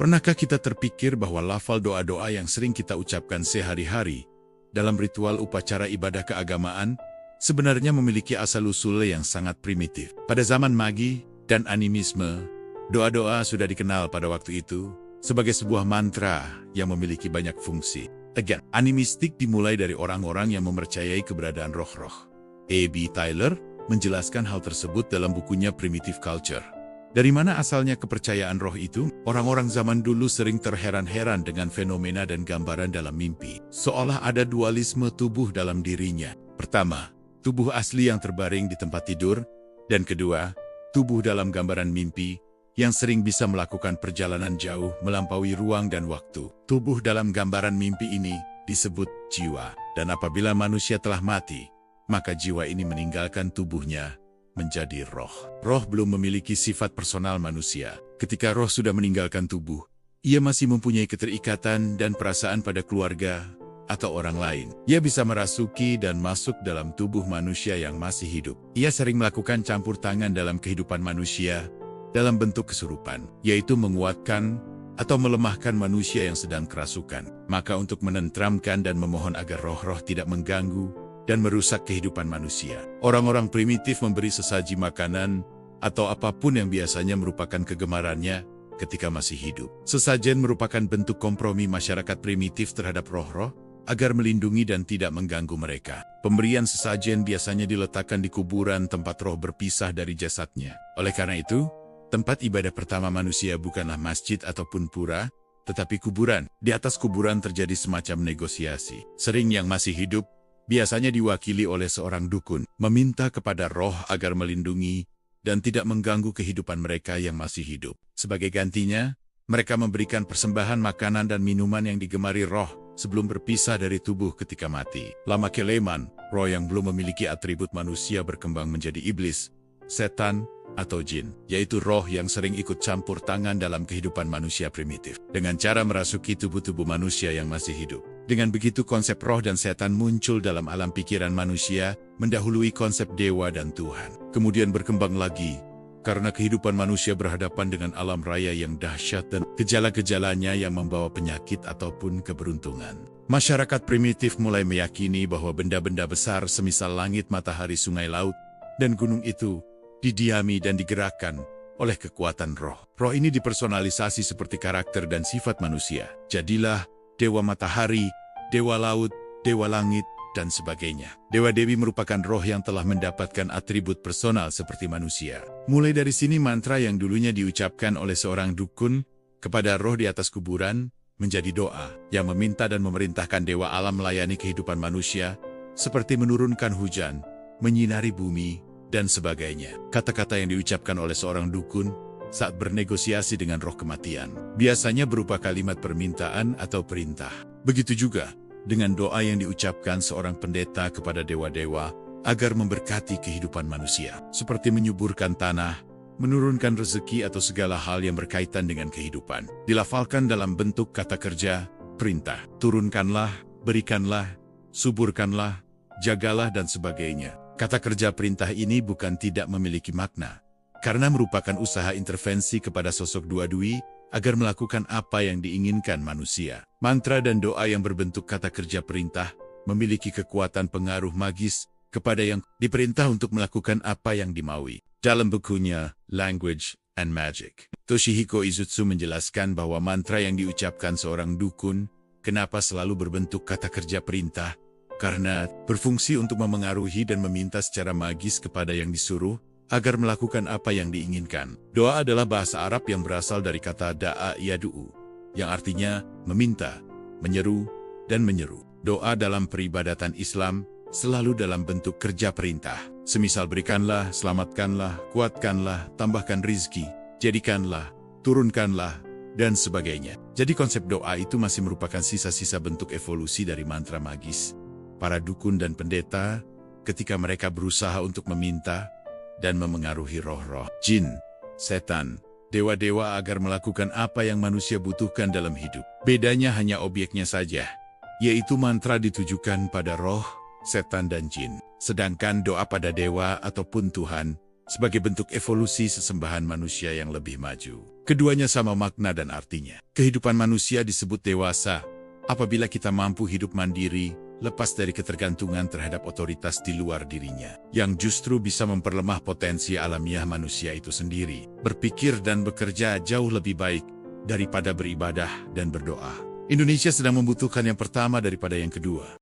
Pernahkah kita terpikir bahwa lafal doa-doa yang sering kita ucapkan sehari-hari dalam ritual upacara ibadah keagamaan sebenarnya memiliki asal-usul yang sangat primitif? Pada zaman Magi dan animisme, doa-doa sudah dikenal pada waktu itu sebagai sebuah mantra yang memiliki banyak fungsi. Again, animistik dimulai dari orang-orang yang mempercayai keberadaan roh-roh. A.B. Tyler menjelaskan hal tersebut dalam bukunya Primitive Culture. Dari mana asalnya kepercayaan roh itu? Orang-orang zaman dulu sering terheran-heran dengan fenomena dan gambaran dalam mimpi, seolah ada dualisme tubuh dalam dirinya. Pertama, tubuh asli yang terbaring di tempat tidur, dan kedua, tubuh dalam gambaran mimpi yang sering bisa melakukan perjalanan jauh melampaui ruang dan waktu. Tubuh dalam gambaran mimpi ini disebut jiwa, dan apabila manusia telah mati, maka jiwa ini meninggalkan tubuhnya menjadi roh. Roh belum memiliki sifat personal manusia. Ketika roh sudah meninggalkan tubuh, ia masih mempunyai keterikatan dan perasaan pada keluarga atau orang lain. Ia bisa merasuki dan masuk dalam tubuh manusia yang masih hidup. Ia sering melakukan campur tangan dalam kehidupan manusia dalam bentuk kesurupan, yaitu menguatkan atau melemahkan manusia yang sedang kerasukan. Maka untuk menenteramkan dan memohon agar roh-roh tidak mengganggu dan merusak kehidupan manusia, orang-orang primitif memberi sesaji makanan atau apapun yang biasanya merupakan kegemarannya ketika masih hidup. Sesajen merupakan bentuk kompromi masyarakat primitif terhadap roh-roh agar melindungi dan tidak mengganggu mereka. Pemberian sesajen biasanya diletakkan di kuburan tempat roh berpisah dari jasadnya. Oleh karena itu, tempat ibadah pertama manusia bukanlah masjid ataupun pura, tetapi kuburan. Di atas kuburan terjadi semacam negosiasi. Sering yang masih hidup biasanya diwakili oleh seorang dukun, meminta kepada roh agar melindungi dan tidak mengganggu kehidupan mereka yang masih hidup. Sebagai gantinya, mereka memberikan persembahan makanan dan minuman yang digemari roh sebelum berpisah dari tubuh ketika mati. Lama-kelamaan, roh yang belum memiliki atribut manusia berkembang menjadi iblis, setan, atau jin, yaitu roh yang sering ikut campur tangan dalam kehidupan manusia primitif, dengan cara merasuki tubuh-tubuh manusia yang masih hidup. Dengan begitu konsep roh dan setan muncul dalam alam pikiran manusia, mendahului konsep dewa dan Tuhan. Kemudian berkembang lagi, karena kehidupan manusia berhadapan dengan alam raya yang dahsyat dan gejala-gejalanya yang membawa penyakit ataupun keberuntungan. Masyarakat primitif mulai meyakini bahwa benda-benda besar semisal langit, matahari, sungai, laut, dan gunung itu didiami dan digerakkan oleh kekuatan roh. Roh ini dipersonalisasi seperti karakter dan sifat manusia. Jadilah dewa matahari, dewa laut, dewa langit, dan sebagainya. Dewa-dewi merupakan roh yang telah mendapatkan atribut personal seperti manusia. Mulai dari sini mantra yang dulunya diucapkan oleh seorang dukun kepada roh di atas kuburan menjadi doa yang meminta dan memerintahkan dewa alam melayani kehidupan manusia, seperti menurunkan hujan, menyinari bumi, dan sebagainya. Kata-kata yang diucapkan oleh seorang dukun saat bernegosiasi dengan roh kematian biasanya berupa kalimat permintaan atau perintah. Begitu juga dengan doa yang diucapkan seorang pendeta kepada dewa-dewa agar memberkati kehidupan manusia, seperti menyuburkan tanah, menurunkan rezeki, atau segala hal yang berkaitan dengan kehidupan. Dilafalkan dalam bentuk kata kerja, perintah, turunkanlah, berikanlah, suburkanlah, jagalah, dan sebagainya. Kata kerja perintah ini bukan tidak memiliki makna, karena merupakan usaha intervensi kepada sosok dua-dui agar melakukan apa yang diinginkan manusia. Mantra dan doa yang berbentuk kata kerja perintah memiliki kekuatan pengaruh magis kepada yang diperintah untuk melakukan apa yang dimaui. Dalam bukunya Language and Magic, Toshihiko Izutsu menjelaskan bahwa mantra yang diucapkan seorang dukun kenapa selalu berbentuk kata kerja perintah, karena berfungsi untuk memengaruhi dan meminta secara magis kepada yang disuruh agar melakukan apa yang diinginkan. Doa adalah bahasa Arab yang berasal dari kata da'a yadu'u, yang artinya meminta, menyeru, dan menyeru. Doa dalam peribadatan Islam selalu dalam bentuk kerja perintah. Semisal berikanlah, selamatkanlah, kuatkanlah, tambahkan rizki, jadikanlah, turunkanlah, dan sebagainya. Jadi konsep doa itu masih merupakan sisa-sisa bentuk evolusi dari mantra magis para dukun dan pendeta ketika mereka berusaha untuk meminta dan memengaruhi roh-roh, jin, setan, dewa-dewa agar melakukan apa yang manusia butuhkan dalam hidup. Bedanya hanya objeknya saja, yaitu mantra ditujukan pada roh, setan, dan jin. Sedangkan doa pada dewa ataupun Tuhan sebagai bentuk evolusi sesembahan manusia yang lebih maju. Keduanya sama makna dan artinya. Kehidupan manusia disebut dewasa apabila kita mampu hidup mandiri, lepas dari ketergantungan terhadap otoritas di luar dirinya, yang justru bisa memperlemah potensi alamiah manusia itu sendiri. Berpikir dan bekerja jauh lebih baik daripada beribadah dan berdoa. Indonesia sedang membutuhkan yang pertama daripada yang kedua.